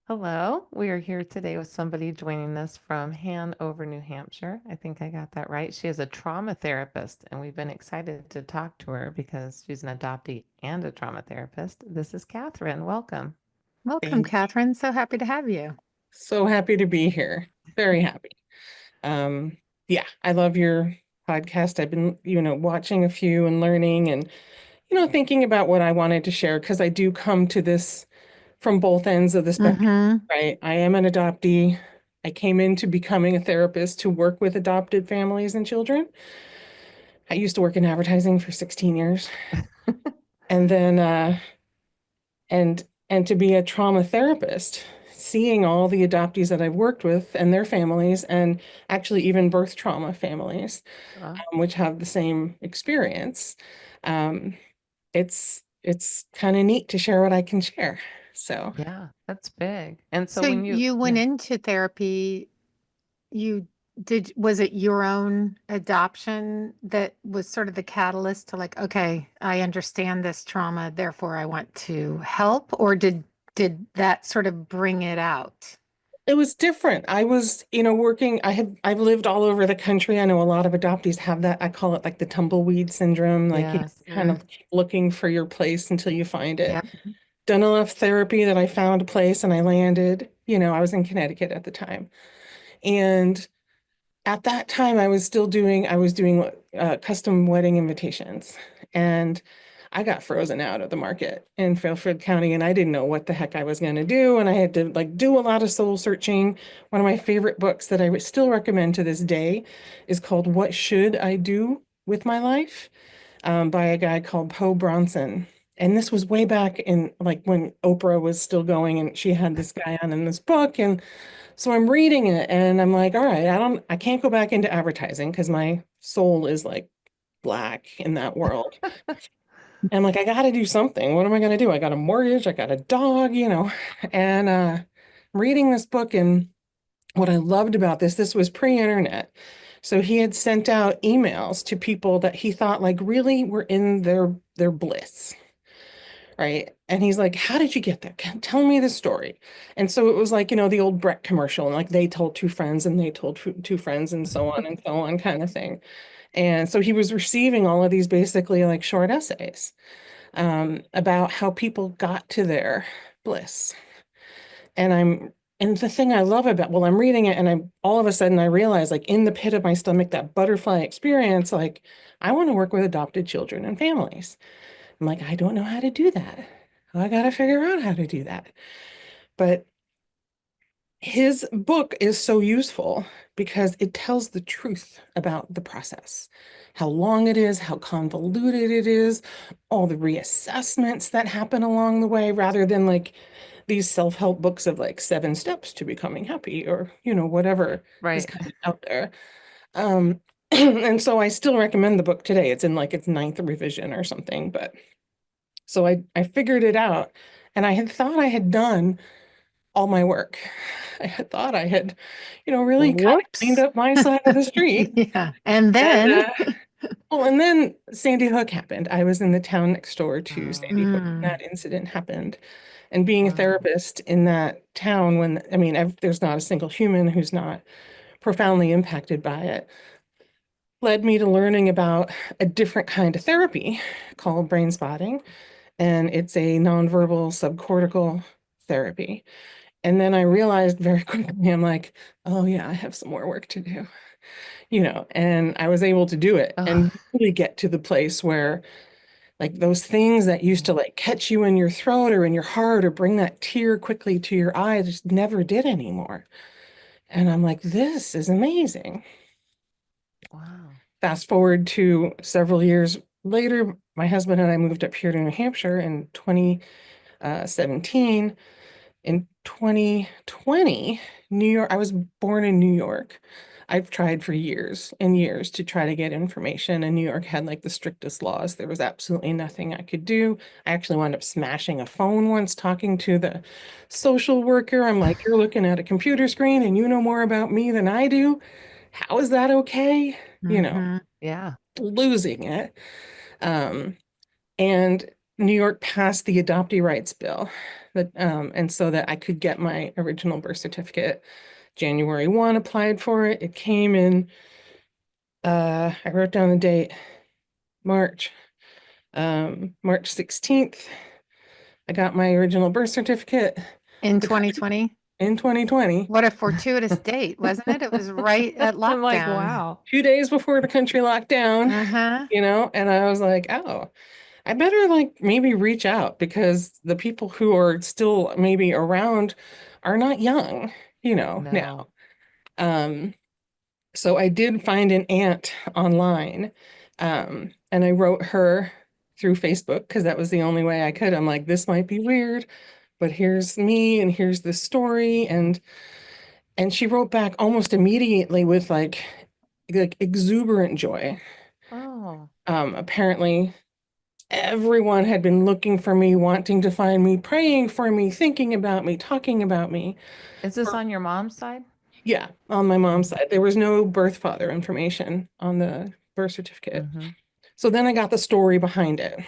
Hello, we are here today with somebody joining us from Hanover, New Hampshire. I think I got that right. She is a trauma therapist, and we've been excited to talk to her because she's an adoptee and a trauma therapist. This is Katherine. Welcome. Welcome, Thank you. Catherine. So happy to have you. So happy to be here. Very happy. Um, yeah, I love your podcast. I've been, watching a few and learning and, thinking about what I wanted to share because I do come to this from both ends of the spectrum, Mm-hmm. right? I am an adoptee. I came into becoming a therapist to work with adopted families and children. I used to work in advertising for 16 years. And then and to be a trauma therapist, seeing all the adoptees that I've worked with and their families, and actually even birth trauma families, Uh, which have the same experience. Um, it's kind of neat to share what I can share. So yeah, that's big. And so So when you, you went yeah, into therapy, you was it your own adoption that was sort of the catalyst to like, okay, I understand this trauma, therefore I want to help, or did that sort of bring it out? it was different. I was, working, I've lived all over the country. I know a lot of adoptees have that. I call it like the tumbleweed syndrome, like, yes, kind Mm, of keep looking for your place until you find it. yep. Done enough therapy that I found a place and I landed. I was in Connecticut at the time. And at that time, I was doing custom wedding invitations. And I got frozen out of the market in Fairfield County and I didn't know what the heck I was going to do. And I had to like do a lot of soul searching. One of my favorite books that I would still recommend to this day is called What Should I Do with My Life? By a guy called Poe Bronson. And this was way back in like when Oprah was still going and she had this guy on in this book. And so I'm reading it and I'm like, all right, I can't go back into advertising because my soul is like black in that world. And I'm like, I got to do something. What am I going to do? I got a mortgage, I got a dog, and I'm reading this book. And what I loved about this was pre-internet. So he had sent out emails to people that he thought like really were in their bliss, right? And he's like, "How did you get there? Tell me the story." And so it was like, the old Breck commercial, and like they told two friends and they told two friends and so on kind of thing. And so he was receiving all of these basically like short essays about how people got to their bliss. And the thing I love about, well, I'm reading it and I'm all of a sudden I realize like in the pit of my stomach, that butterfly experience, like I want to work with adopted children and families. I'm like, I don't know how to do that. Well, I got to figure out how to do that. But his book is so useful because it tells the truth about the process, how long it is, how convoluted it is, all the reassessments that happen along the way, rather than like these self-help books of like 7 steps to becoming happy or, whatever is right. kind of out there. Um, and so I still recommend the book today. It's in like its ninth revision or something, but so I figured it out and I had thought I had done all my work. I had thought I had, really kind of cleaned Whoops. up my side of the street. Yeah. And And then well, and then Sandy Hook happened. I was in the town next door to Oh, Sandy Hook when mm, that incident happened. And being a wow. therapist in that town, when I mean, there's not a single human who's not profoundly impacted by it, led me to learning about a different kind of therapy called brain spotting. And it's a nonverbal subcortical therapy. And then I realized very quickly, I'm like, oh yeah, I have some more work to do, and I was able to do it Oh, and really get to the place where like those things that used to like catch you in your throat or in your heart or bring that tear quickly to your eye just never did anymore. And I'm like, this is amazing. wow. Fast forward to several years later, my husband and I moved up here to New Hampshire in 2017. In 2020, New York, I was born in New York. I've tried for years and years to try to get information, and New York had like the strictest laws. There was absolutely nothing I could do. I actually wound up smashing a phone once talking to the social worker. I'm like, you're looking at a computer screen and you know more about me than I do. How is that okay? You know, hmm Yeah. losing it. Um, and New York passed the adoptee rights bill that and so that I could get my original birth certificate. January 1 applied for it. It came in I wrote down the date, March. March 16th. I got my original birth certificate In the country 2020? in 2020. What a fortuitous date, wasn't it? It was right at I'm like, lockdown. wow. 2 days before the country locked down, Uh-huh. and I was like, oh, I better like maybe reach out because the people who are still maybe around are not young, No. now. Um, so I did find an aunt online, and I wrote her through Facebook because that was the only way I could. I'm like, this might be weird, but here's me and here's the story. And she wrote back almost immediately with like exuberant joy. Oh, Apparently everyone had been looking for me, wanting to find me, praying for me, thinking about me, talking about me. is this on your mom's side? Yeah, on my mom's Mm-hmm. side. There was no birth father information on the birth certificate. Mm-hmm. So then I got the story behind it,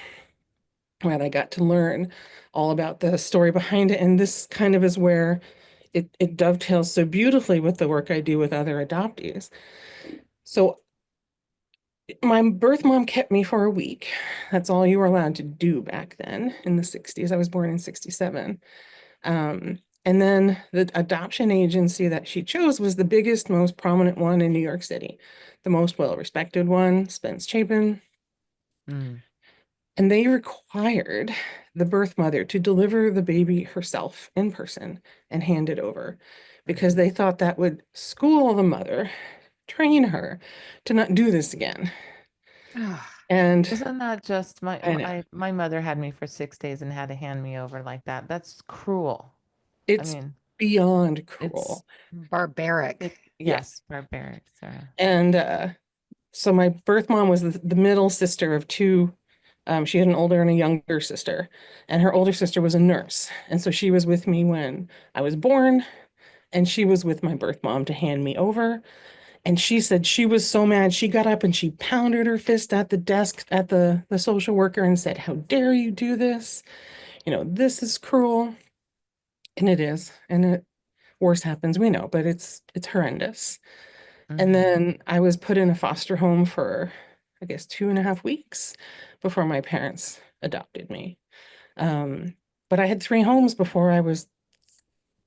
and I got to learn all about the story behind it. And this kind of is where it dovetails so beautifully with the work I do with other adoptees. So my birth mom kept me for a week. That's all you were allowed to do back then in the 60s. I was born in 67. And then the adoption agency that she chose was the biggest, most prominent one in New York City, the most well-respected one, Spence Chapin. Mm. And they required the birth mother to deliver the baby herself in person and hand it over because they thought that would school the mother, train her to not do this again. Ugh. And Isn't that just I know my mother had me for 6 days and had to hand me over like that. That's cruel. I it's mean, beyond it's cruel. Barbaric. Yes. yes, barbaric, Sarah. And so my birth mom was the middle sister of two. She had an older and a younger sister, and her older sister was a nurse. And so she was with me when I was born, and she was with my birth mom to hand me over. And she said she was so mad. She got up and she pounded her fist at the desk at the social worker and said, "How dare you do this? This is cruel." And it is. And worse happens, we know, but it's horrendous. And Mm-hmm. then I was put in a foster home for, I guess, 2.5 weeks before my parents adopted me. Um, but I had 3 homes before I was,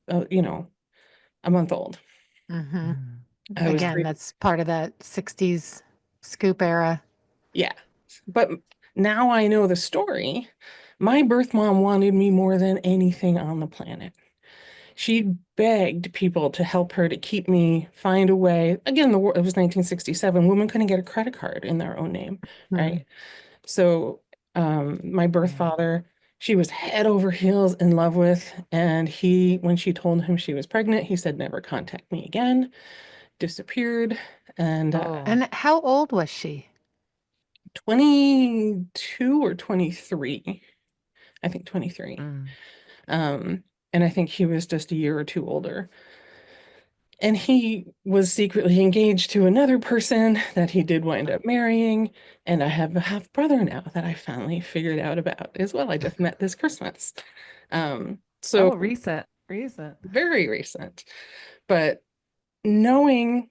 a month old. Hmm. I was Again, three, that's part of that 60s scoop era. yeah. But now I know the story. My birth mom wanted me more than anything on the planet. She begged people to help her to keep me, find a way. Again, it was 1967. Women couldn't get a credit card in their own name, Hmm. right? So, my birth Yeah. father, she was head over heels in love with, and when she told him she was pregnant, he said, "Never contact me again," disappeared, and Oh. And how old was she? 22 or 23, I think 23. Mm. Um, and I think he was just a year or two older. And he was secretly engaged to another person that he did wind up marrying. And I have a half brother now that I finally figured out about as well. I just met this Christmas. So Oh, recent, recent. very recent. But knowing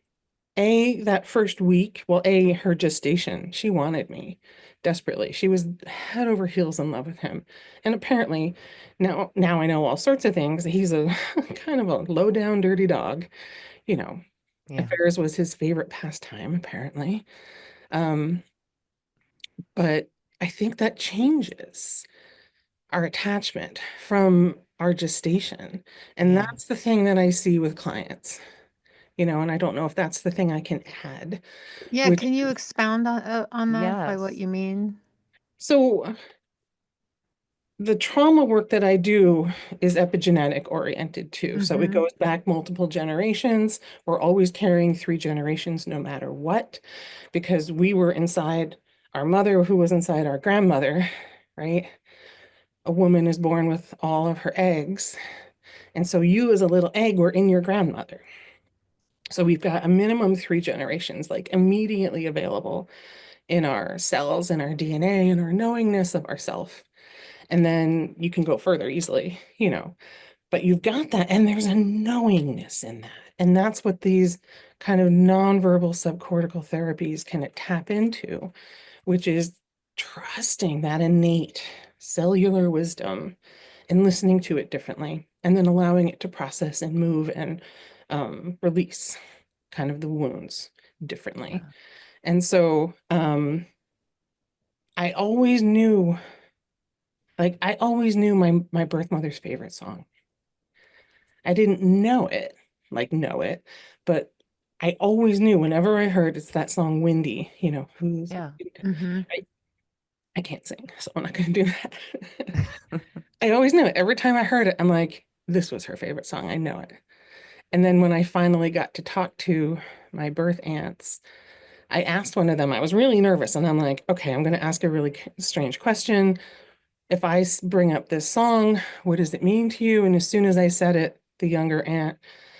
that first week, well, her gestation, she wanted me desperately. She was head over heels in love with him. And apparently now I know all sorts of things. He's a kind of a low down, dirty dog, you know. Yeah. Affairs was his favorite pastime, apparently. Um, but I think that changes our attachment from our gestation. And Yeah. that's the thing that I see with clients, and I don't know if that's the thing I can add, Yeah, which can you is, expound on that by what Yes. you mean? so the trauma work that I do is epigenetic oriented too. So it Hmm. goes back multiple generations. We're always carrying 3 generations no matter what, because we were inside our mother, who was inside our grandmother, right? A woman is born with all of her eggs. And so you as a little egg were in your grandmother. So we've got a minimum 3 generations like immediately available in our cells, in our DNA, in our knowingness of ourself. and then you can go further easily, but you've got that, and there's a knowingness in that. And that's what these kind of nonverbal subcortical therapies can tap into, which is trusting that innate cellular wisdom and listening to it differently, and then allowing it to process and move and release kind of the wounds differently. Yeah. And so I always knew, my birth mother's favorite song. I didn't know it, but I always knew whenever I heard it's that song Windy, who's Yeah. Mm-hmm. I, I can't sing, so I'm not gonna do that. I always knew it. Every time I heard it, I'm like, this was her favorite song. I know it. And then when I finally got to talk to my birth aunts, I asked one of them, I was really nervous, and I'm like, okay, I'm going to ask a really strange question. If I bring up this song, what does it mean to you? And as soon as I said it, the younger aunt,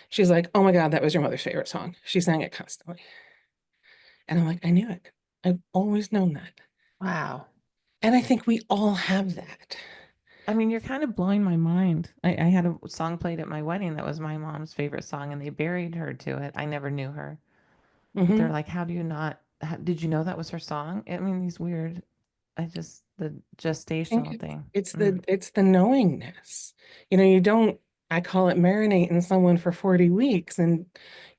she's like, oh my God, that was your mother's favorite song. She sang it constantly. And I'm like, I knew it. I've always known that. Wow. And I think we all have that. I mean, you're kind of blowing my mind. I had a song played at my wedding that was my mom's favorite song, and they buried her to it. I never knew her, but they're Hmm. like, "How do you not? Did you know that was her song?" I mean, these weird. The I think gestational thing. it's the knowingness. You don't, I call it marinating someone for 40 weeks, and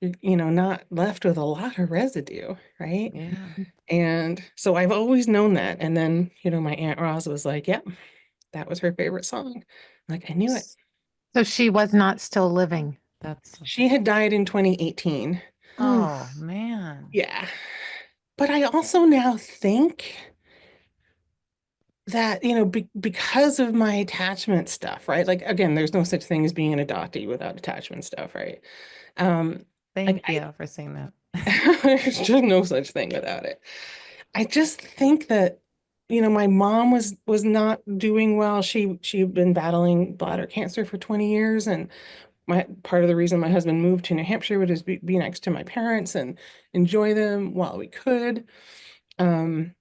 you're, not left with a lot of residue, right? Yeah. And so I've always known that. And then, my Aunt Roz was like, yep, that was her favorite song. Like, I knew it. So she was not still living. That's. She had died in 2018. Oh Oof. man. Yeah. But I also now think that, because of my attachment stuff, right? Like, again, there's no such thing as being an adoptee without attachment stuff, right? Um, like Thank you for saying that. there's just no such thing without it. I just think that, my mom was not doing well. She'd been battling bladder cancer for 20 years, and my part of the reason my husband moved to New Hampshire would just be next to my parents and enjoy them while we could. Um,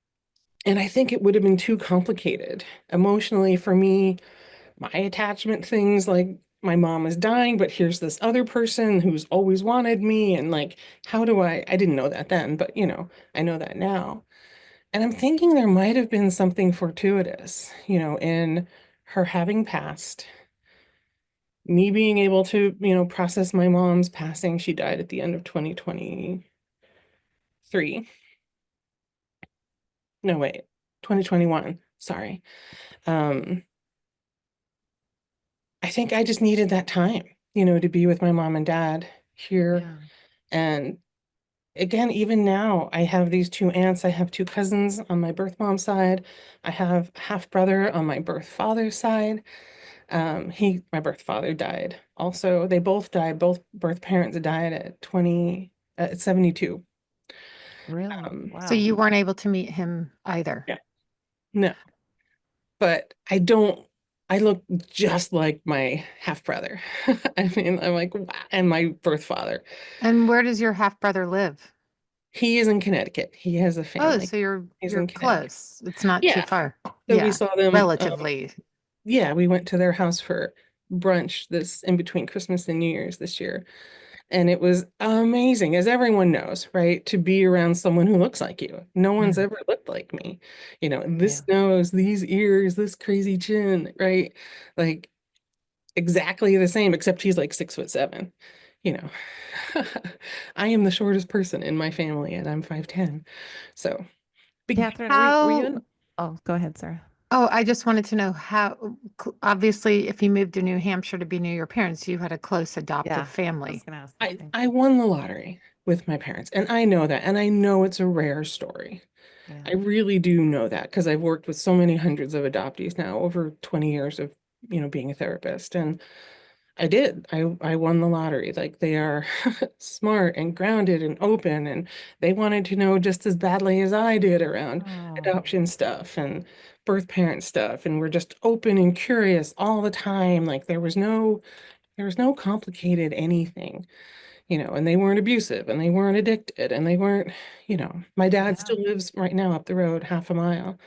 and I think it would have been too complicated emotionally for me. My attachment things, like my mom is dying, but here's this other person who's always wanted me, and like, how do I didn't know that then, but I know that now. And I'm thinking there might have been something fortuitous, in her having passed, me being able to, process my mom's passing. She died at the end of 2023. No, wait, 2021. Sorry. Um, I think I just needed that time, to be with my mom and dad here. Yeah. And again, even now, I have these two aunts. I have two cousins on my birth mom's side. I have a half brother on my birth father's side. My birth father died. Also, they both died. Both birth parents died at 72. Really? Um, So Wow. you weren't able to meet him either. yeah, no, but I look just like my half brother. I mean, I'm like, wow, and my birth father. And where does your half brother live? He is in Connecticut. He has a Oh, family. so He's you're in Connecticut. close. It's not too Yeah. far. So we Yeah, saw them. relatively. Yeah, we went to their house for brunch this in between Christmas and New Year's this year. And it was amazing, as everyone knows, right? To be around someone who looks like you. No one's Mm. ever looked like me. Yeah. This nose, these ears, this crazy chin, right? Like exactly the same, except he's like 6'7". You know, I am the shortest person in my family, and I'm 5'10". So big. Catherine, were you How, in? Oh, go ahead, Sarah. oh, I just wanted to know how, obviously, if you moved to New Hampshire to be near your parents, you had a close adoptive Yeah, I was family. gonna ask the I same. I won the lottery with my parents, and I know that, and I know it's a rare story. Yeah. I really do know that because I've worked with so many hundreds of adoptees now, over 20 years of, being a therapist. And I did. I won the lottery. Like, they are smart and grounded and open, and they wanted to know just as badly as I did around Oh, adoption stuff and birth parent stuff. And we're just open and curious all the time. Like, there was no complicated anything, and they weren't abusive, and they weren't addicted, and they weren't, my dad yeah. still lives right now up the road half a mile,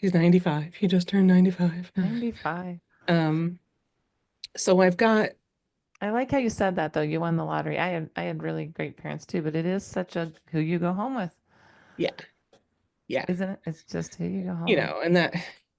He's 95. He just turned 95. 95. Um, so I've got, I like how you said that though. You won the lottery. I had really great parents too, but it is such a who you go home with, yeah, yeah, isn't it? It's just who you go home with. and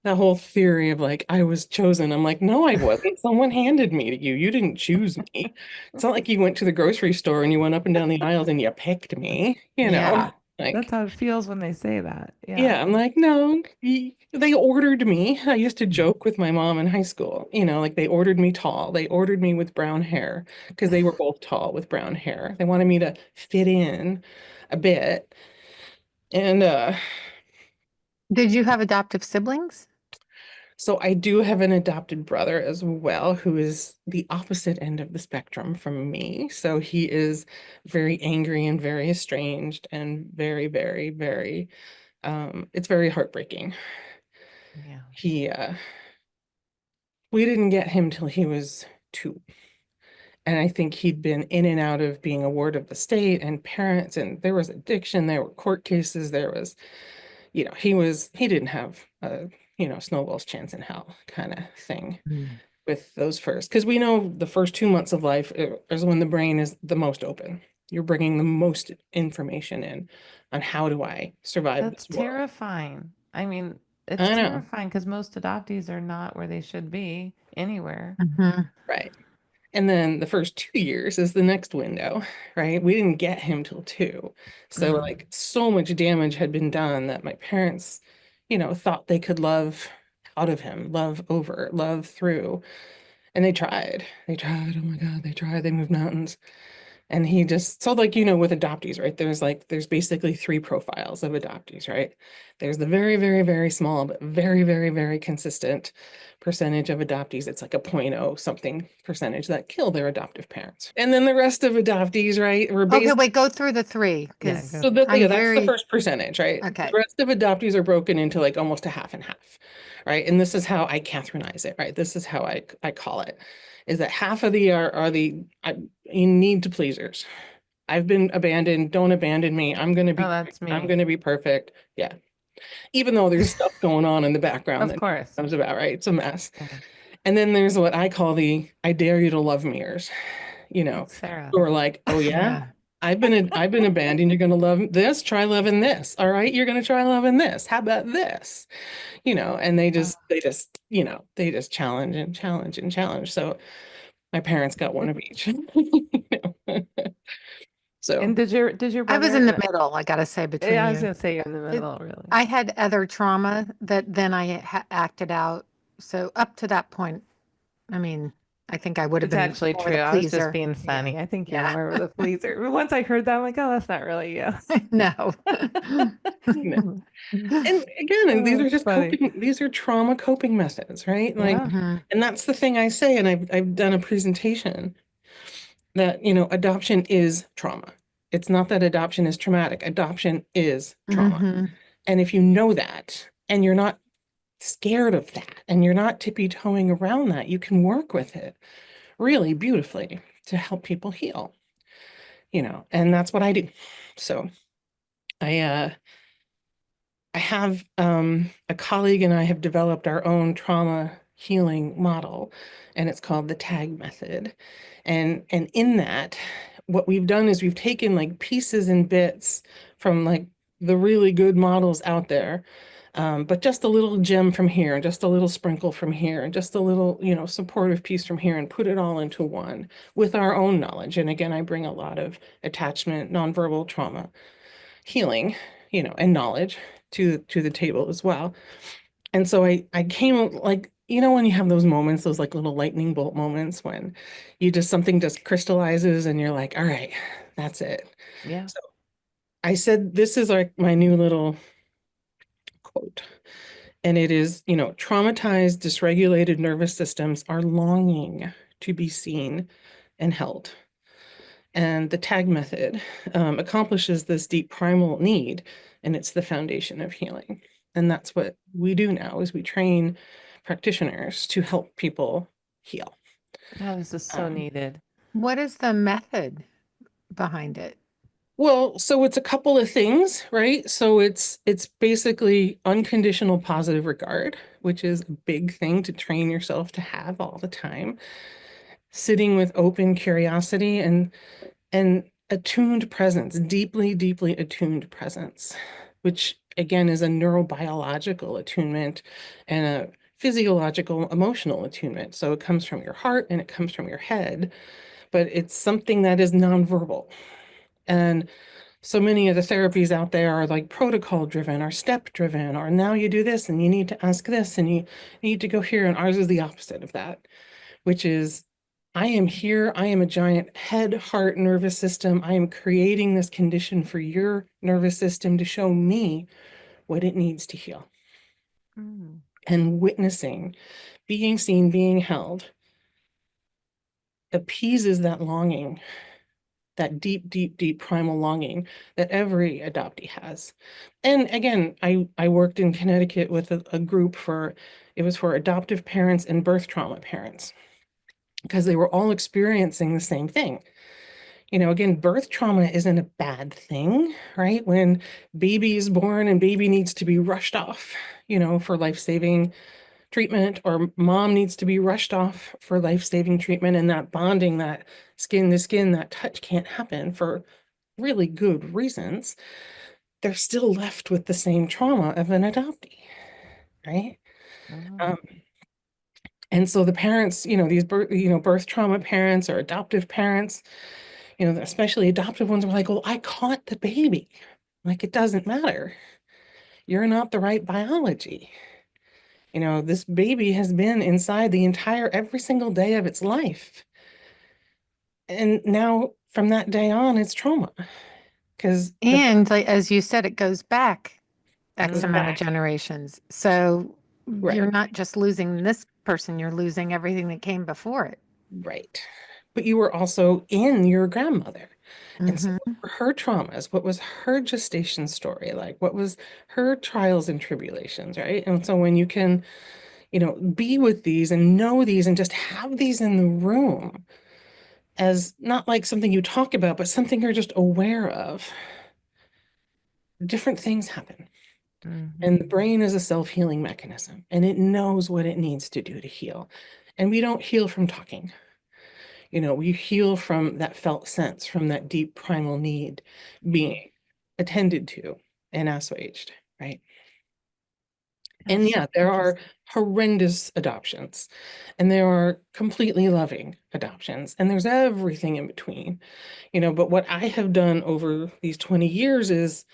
that whole theory of like I was chosen. I'm like, no, I wasn't. Someone handed me to you. You didn't choose me. It's not like you went to the grocery store and you went up and down the aisles and you picked me, Yeah. That's like how it feels when they say that. Yeah. yeah, I'm like, no, they ordered me. I used to joke with my mom in high school, like they ordered me tall. They ordered me with brown hair because they were both tall with brown hair. They wanted me to fit in a bit. And Did you have adoptive siblings? so I do have an adopted brother as well, who is the opposite end of the spectrum from me. So he is very angry and very estranged and very, very, very, it's very heartbreaking. Yeah. He We didn't get him till he was 2. And I think he'd been in and out of being a ward of the state and parents, and there was addiction, there were court cases, there was, he didn't have a, snowball's chance in hell kind of thing Mm. with those first. Because we know the first 2 months of life is when the brain is the most open. You're bringing the most information in on how do I survive That's this world. terrifying. I mean, it's I know, terrifying because most adoptees are not where they should be anywhere. Mhm. right? And then the first 2 years is the next window, right? We didn't get him till 2. So Mm. like so much damage had been done that my parents, thought they could love out of him, love over, love through. And they tried. They tried. Oh my God, they tried. They moved mountains. And he just, so like, with adoptees, right? There's basically 3 profiles of adoptees, right? There's the very, very, very small, but very, very, very consistent percentage of adoptees. It's like a point oh something percentage that kill their adoptive parents. And then the rest of adoptees, right? We're Okay, based, wait, go through the three Yeah, because go. so that, yeah, I'm that's the very first percentage, right? The okay. rest of adoptees are broken into like almost a half and half, right? And this is how I Catherinize it, right? This is how I call it, is that half of the are the you need to pleasers. I've been abandoned. Don't abandon me. I'm gonna be Oh, great. that's I'm me. gonna be perfect. Yeah. Even though there's stuff going on in the background Of that course. comes about, right? It's a mess. Yeah. And then there's what I call the I dare you to love meers, That's Sarah. who are like, oh yeah, Yeah. I've been abandoned. You're gonna love this, try loving this. All right, you're gonna try loving this. How about this? And Oh. they just challenge and challenge and challenge. So my parents got one of each. So And did your I was in the brother? middle, I gotta say, Yeah, between I was you. gonna say you're in the It, middle, really. I had other trauma that then I acted out. So up to that point, I mean, I think I would have It's been actually more true. the I was just pleaser. being Yeah. funny. I think you're Yeah. more of the pleaser. But once I heard that, I'm like, oh, that's not really you. No. And again, these Oh, are it's just funny. these are trauma coping methods, right? Like, Yeah, Mhm. and that's the thing I say, and I've done a presentation that, adoption is trauma. It's not that adoption is traumatic. Adoption is trauma. Mhm. And if you know that and you're not scared of that and you're not tippy-toeing around that, you can work with it really beautifully to help people heal, and that's what I do. So I I have a colleague and I have developed our own trauma healing model, and it's called the TAG method. And in that, what we've done is we've taken like pieces and bits from like the really good models out there, but just a little gem from here, and just a little sprinkle from here, and just a little, supportive piece from here, and put it all into one with our own knowledge. And again, I bring a lot of attachment, nonverbal trauma healing, and knowledge to the table as well. And so I came like, when you have those moments, those like little lightning bolt moments when something just crystallizes and you're like, all right, that's it. yeah. So I said, this is like my new little quote. And it is, traumatized, dysregulated nervous systems are longing to be seen and held. And the tag method accomplishes this deep primal need, and it's the foundation of healing. And that's what we do now is we train practitioners to help people heal. Oh, this is so Um, needed. What is the method behind it? Well, so it's a couple of things, right? So it's basically unconditional positive regard, which is a big thing to train yourself to have all the time. Sitting with open curiosity and attuned presence, deeply, deeply attuned presence, which again is a neurobiological attunement and a physiological emotional attunement. So it comes from your heart and it comes from your head, but it's something that is nonverbal. And so many of the therapies out there are like protocol driven or step driven, or now you do this and you need to ask this and you need to go here. And ours is the opposite of that, which is I am here. I am a giant head, heart, nervous system. I am creating this condition for your nervous system to show me what it needs to heal. Mm. And witnessing, being seen, being held appeases that longing, that deep, deep, deep primal longing that every adoptee has. And again, I worked in Connecticut with a group it was for adoptive parents and birth trauma parents, because they were all experiencing the same thing. You know, again, birth trauma isn't a bad thing, right? When baby is born and baby needs to be rushed off, for life-saving treatment, or mom needs to be rushed off for life-saving treatment, and that bonding, that skin to skin, that touch can't happen for really good reasons, they're still left with the same trauma of an adoptee, right? Oh. Um, and so the parents, these birth trauma parents or adoptive parents, especially adoptive ones, were like, well, I caught the baby. Like, it doesn't matter. You're not the right biology. This baby has been inside the entire, every single day of its life. And now from that day on, it's trauma because the And like, as you said, it goes back X goes amount of back. generations. So Right, you're not just losing this person, you're losing everything that came before it. right. But you were also in your grandmother. And so Hmm. what were her traumas? What was her gestation story like? What was her trials and tribulations, right? And so when you can, be with these and know these and just have these in the room as not like something you talk about, but something you're just aware of, different things happen. And the Mm-hmm. brain is a self-healing mechanism, and it knows what it needs to do to heal. And we don't heal from talking. We heal from that felt sense, from that deep primal need being attended to and assuaged, right? And That's so yeah, there are interesting. horrendous adoptions, and there are completely loving adoptions, and there's everything in between, but what I have done over these 20 years is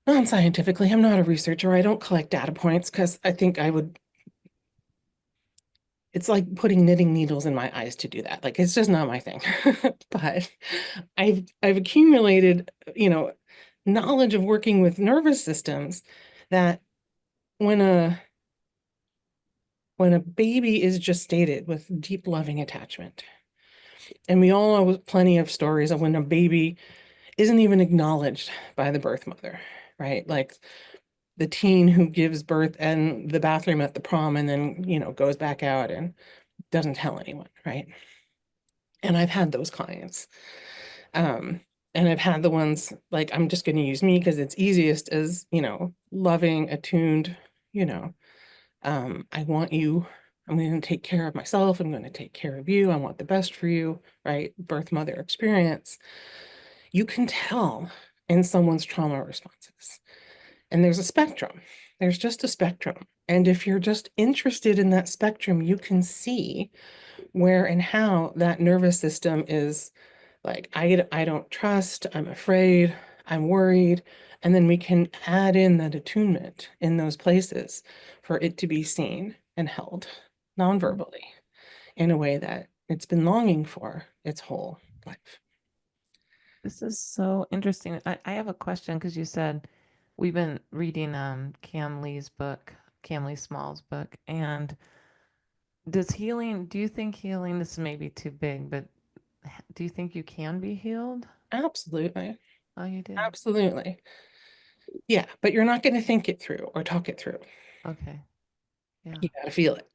non-scientifically, I'm not a researcher. I don't collect data points because I think it's like putting knitting needles in my eyes to do that. Like, it's just not my thing. But I've accumulated, knowledge of working with nervous systems, that when a baby is gestated with deep loving attachment, and we all know plenty of stories of when a baby isn't even acknowledged by the birth mother, right? Like the teen who gives birth in the bathroom at the prom and then, goes back out and doesn't tell anyone, right? And I've had those clients. Um, and I've had the ones like, I'm just going to use me because it's easiest, as, loving, attuned, you know, I want you, I'm going to take care of myself. I'm going to take care of you. I want the best for you, right? Birth mother experience. You can tell in someone's trauma responses. And there's a spectrum. There's just a spectrum. And if you're just interested in that spectrum, you can see where and how that nervous system is like, I don't trust, I'm afraid, I'm worried. And then we can add in that attunement in those places for it to be seen and held non-verbally in a way that it's been longing for its whole life. This is so interesting. I have a question because you said we've been reading Cam Lee Small's book, and do you think healing, this may be too big, but do you think you can be healed? Absolutely. Oh, you do? Absolutely. Yeah, but you're not going to think it through or talk it through. Okay. Yeah. You got to feel it.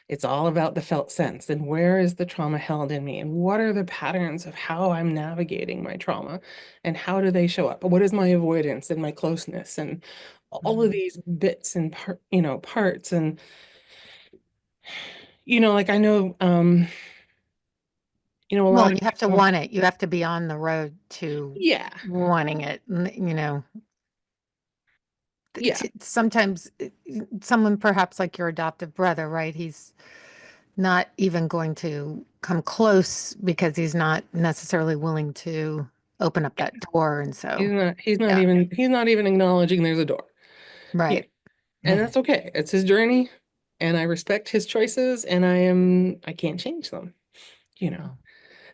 It's all about the felt sense and where is the trauma held in me and what are the patterns of how I'm navigating my trauma and how do they show up? What is my avoidance and my closeness and all of Mhm. these bits and parts and like I know a Well, lot of and you have to people, want it. You have to be on the road to yeah, wanting it. yeah, Sometimes someone perhaps like your adoptive brother, right? He's not even going to come close because he's not necessarily willing to open up that door. And so, yeah, he's not even acknowledging there's a door. Yeah. right. And that's okay. It's his journey and I respect his choices and I can't change them, you know.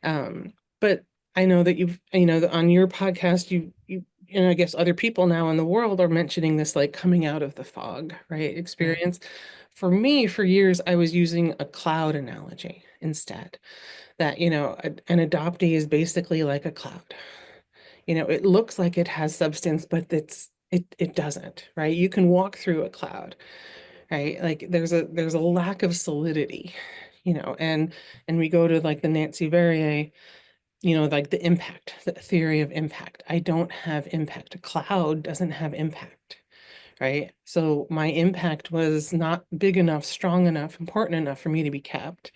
No. But I know that on your podcast, I guess other people now in the world are mentioning this like coming out of the fog, right? Right. Experience. For me, for years, I was using a cloud analogy instead. That, an adoptee is basically like a cloud. It looks like it has substance, but it doesn't, right? You can walk through a cloud, right? Like there's a lack of solidity, and we go to like the Nancy Verrier, like the impact, the theory of impact. I don't have impact. A cloud doesn't have impact, right? So my impact was not big enough, strong enough, important enough for me to be kept.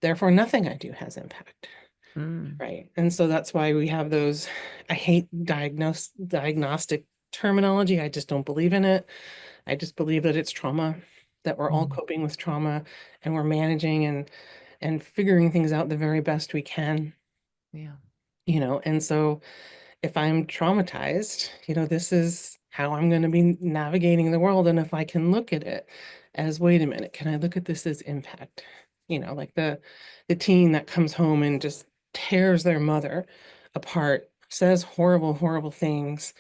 Therefore, nothing I do has impact. Mm. Right. And so that's why we have those. I hate diagnostic terminology. I just don't believe in it. I just believe that it's trauma, that we're all Mm. coping with trauma and we're managing and figuring things out the very best we can, Yeah. and so if I'm traumatized, this is how I'm going to be navigating the world. And if I can look at it as, wait a minute, can I look at this as impact? Like the teen that comes home and just tears their mother apart, says horrible, horrible things,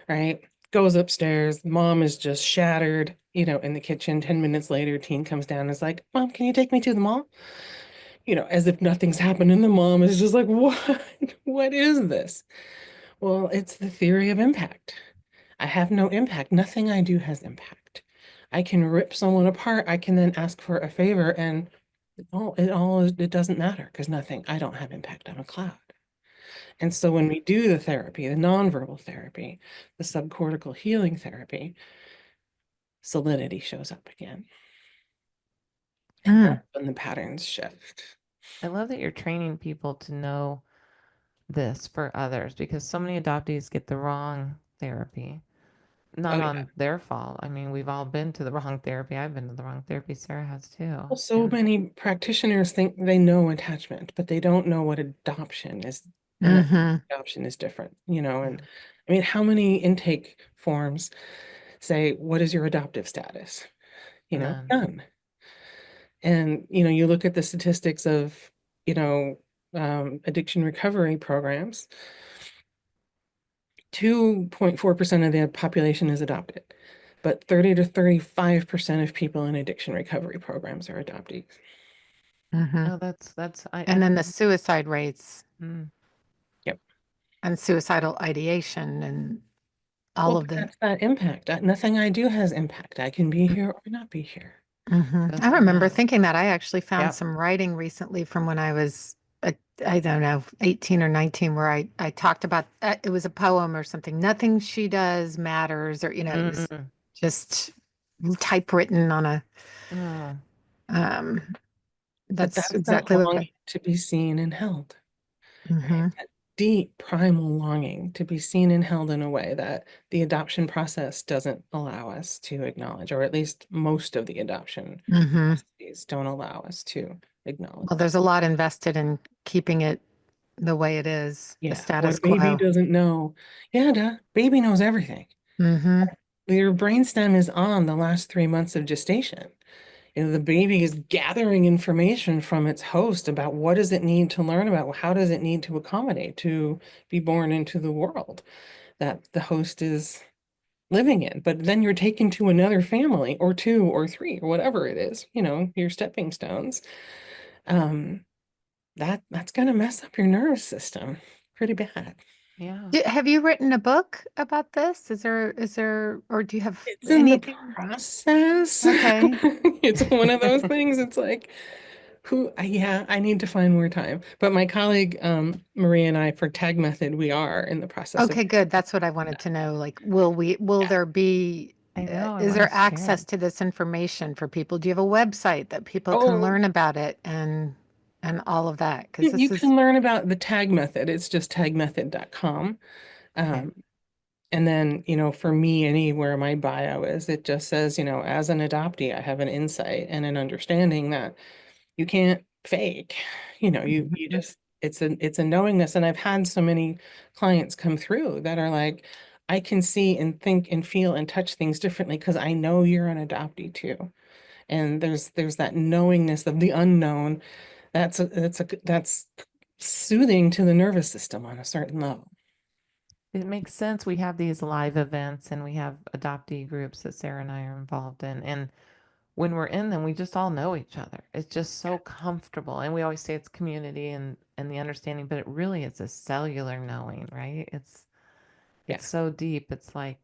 right? Goes upstairs, mom is just shattered, in the kitchen. 10 minutes later, teen comes down and is like, Mom, can you take me to the mall? As if nothing's happened. And the mom is just like, what? What is this? Well, it's the theory of impact. I have no impact. Nothing I do has impact. I can rip someone apart. I can then ask for a favor, and it doesn't matter because I don't have impact. I'm a cloud. And so when we do the therapy, the nonverbal therapy, the subcortical healing therapy, solidity shows up again. And Mm. that's when the patterns shift. I love that you're training people to know this for others because so many adoptees get the wrong therapy. Oh, Not yeah. on their fault. I mean, we've all been to the wrong therapy. I've been to the wrong therapy. Sarah has too. Well, so And many practitioners think they know attachment, but they don't know what adoption is. And Hmm. adoption is different, yeah, and I mean, how many intake forms say, what is your adoptive status? none. None. And, you look at the statistics of, you know, addiction recovery programs, 2.4% of the population is adopted, but 30 to 35% of people in addiction recovery programs are adoptees. Hmm. Oh, that's I And then didn't. the suicide rates Mm, Yep. and suicidal ideation and all Well, of but the. that's that impact. Nothing I do has impact. I can be here or not be here. I doesn't remember matter. thinking that I actually found Yep. some writing recently from when I was, I don't know, 18 or 19, where I talked about it was a poem or something. Nothing she does matters, or, it was Mm. just typewritten on a, Oh, um, But that's that's that exactly what. longing to be seen and held, right? Hmm. That deep primal longing to be seen and held in a way that the adoption process doesn't allow us to acknowledge, or at least most of the adoption Hmm. processes don't allow us to acknowledge. Well, there's a lot invested in keeping it the way it is, the Yeah, status what baby quo. doesn't know. Yeah, duh, baby knows everything. Hmm. Your brainstem is on the last 3 months of gestation. The baby is gathering information from its host about what does it need to learn about, how does it need to accommodate to be born into the world that the host is living in. But then you're taken to another family or two or three or whatever it is, your stepping stones. Um, that's gonna mess up your nervous system pretty bad. yeah. Have you written a book about this? Or do you have It's in the anything? process. Okay. It's one of those things. It's like, yeah, I need to find more time. But my colleague, Maria and I, for tag method, we are in the process of Okay, good. That's what I wanted to know. Like, will yeah. there be, I know, I is want to there share access it. to this information for people? Do you have a website that people can Oh, learn about it and all of that? Because you this is, can learn about the tag method. It's just tagmethod.com. Okay. Um, and then, for me, anywhere my bio is, it just says, as an adoptee, I have an insight and an understanding that you can't fake. You Mhm. just it's a knowingness. And I've had so many clients come through that are like, I can see and think and feel and touch things differently because I know you're an adoptee too. And there's that knowingness of the unknown. That's soothing to the nervous system on a certain level. It makes sense. We have these live events and we have adoptee groups that Sarah and I are involved in. And when we're in them, we just all know each other. It's just so comfortable. And we always say it's community and the understanding, but it really is a cellular knowing, right? Yeah. It's so deep. It's like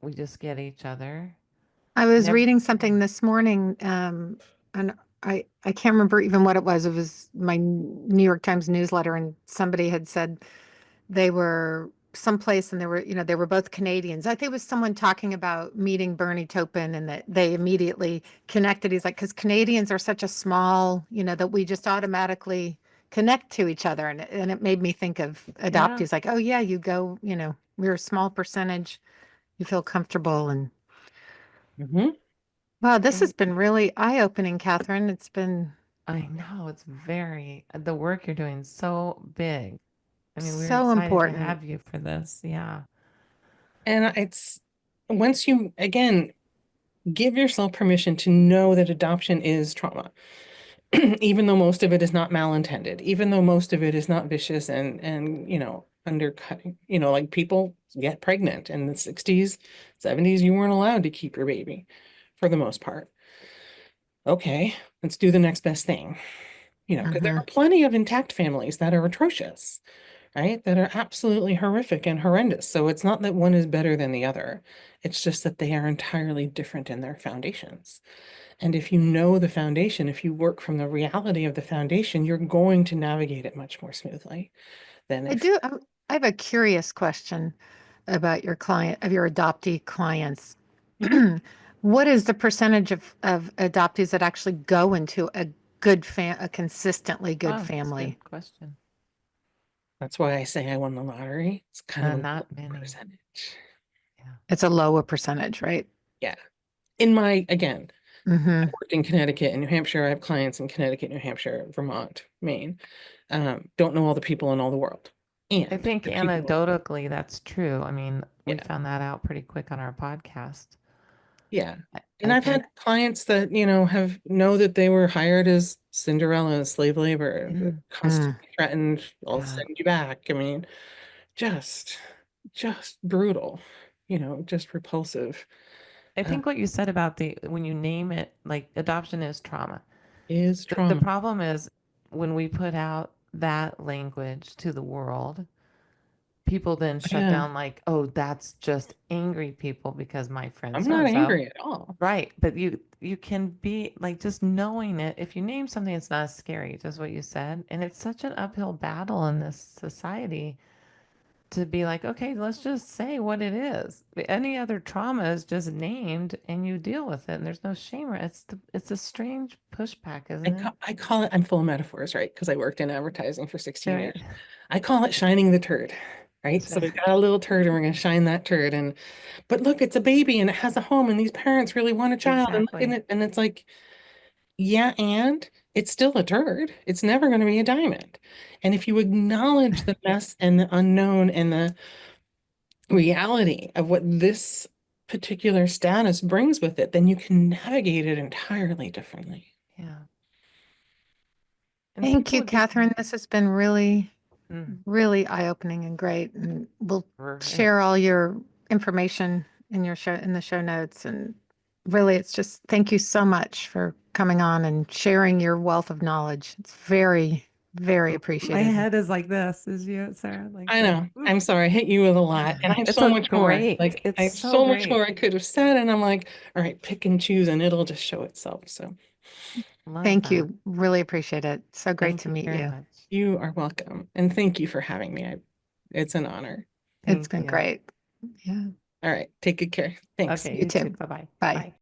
we just get each other. I was Never. reading something this morning, and I can't remember even what it was. It was my New York Times newsletter, and somebody had said they were someplace and they were both Canadians. I think it was someone talking about meeting Bernie Taupin and that they immediately connected. He's like, because Canadians are such a small, that we just automatically connect to each other. And it made me think of Yeah. adoptees like, oh yeah, you go, we're a small percentage. You feel comfortable. And Hmm. wow, this has And been really eye-opening, Catherine. It's been I know it's the work you're doing is so big. I mean, we're so excited to important. have you for this. Yeah. And it's once you again give yourself permission to know that adoption is trauma, even though most of it is not malintended, even though most of it is not vicious and undercutting. Like people get pregnant in the 60s, 70s, you weren't allowed to keep your baby for the most part. Okay, let's do the next best thing. Because there Hmm. are plenty of intact families that are atrocious, right? That are absolutely horrific and horrendous. So it's not that one is better than the other. It's just that they are entirely different in their foundations. And if you know the foundation, if you work from the reality of the foundation, you're going to navigate it much more smoothly than I if, do. I have a curious question about your adoptee clients. Mhm. What is the percentage of adoptees that actually go into a consistently good Oh, that's a good family? question. That's why I say I won the lottery. It's kind of a low Not many. percentage. Yeah. It's a lower percentage, right? Yeah. Again, I Hmm. worked in Connecticut and New Hampshire. I have clients in Connecticut, New Hampshire, Vermont, Maine. Don't know all the people in all the world. I And think the people, anecdotally that's true. I mean, we yeah, found that out pretty quick on our podcast. yeah. And I I've had think, clients that, have know that they were hired as Cinderella, slave labor, mm, constantly threatened, I'll yeah. send you back. I mean, just, just brutal, just repulsive. I Uh, think what you said about when you name it, like adoption is trauma. is The trauma. problem is when we put out that language to the world, people then shut Yeah, down like, oh, that's just angry people because my friend I'm so not and so. angry at all. Right, but you can be like just knowing it. If you name something, it's not scary, just what you said. And it's such an uphill battle in this society to be like, okay, let's just say what it is. Any other trauma is just named and you deal with it, and there's no shame. It's a strange pushback, isn't it? I call it, I'm full of metaphors, right? Because I worked in advertising for 16 Right. years. I call it shining the turd, right? So we've got a little turd and we're going to shine that turd. But look, it's a baby and it has a home and these parents really want a child. And look at Exactly. it. And it's like, yeah, and it's still a turd. It's never going to be a diamond. And if you acknowledge the mess and the unknown and the reality of what this particular status brings with it, then you can navigate it entirely differently. Yeah. And Thank you, people get, Catherine. This has been really, mm, really eye-opening and great. And we'll we're share all your information in the show notes. And really, it's just thank you so much for coming on and sharing your wealth of knowledge. It's very Very My appreciated. head is like this, is you, Sarah? Like I this. know. I'm sorry. I hit you with a lot. And I have It's so a much more. great. Like, It's I have so so much great. more I could have said. And I'm like, all right, pick and choose, and it'll just show itself. So Love Thank that. you. Really appreciate it. So great Thank to you meet very you. much. you are welcome. And thank you for having me. It's an honor. It's Thank been you. great. Yeah. All right. Take good care. Thanks. Okay, You you too. too. Bye-bye. Bye. Bye.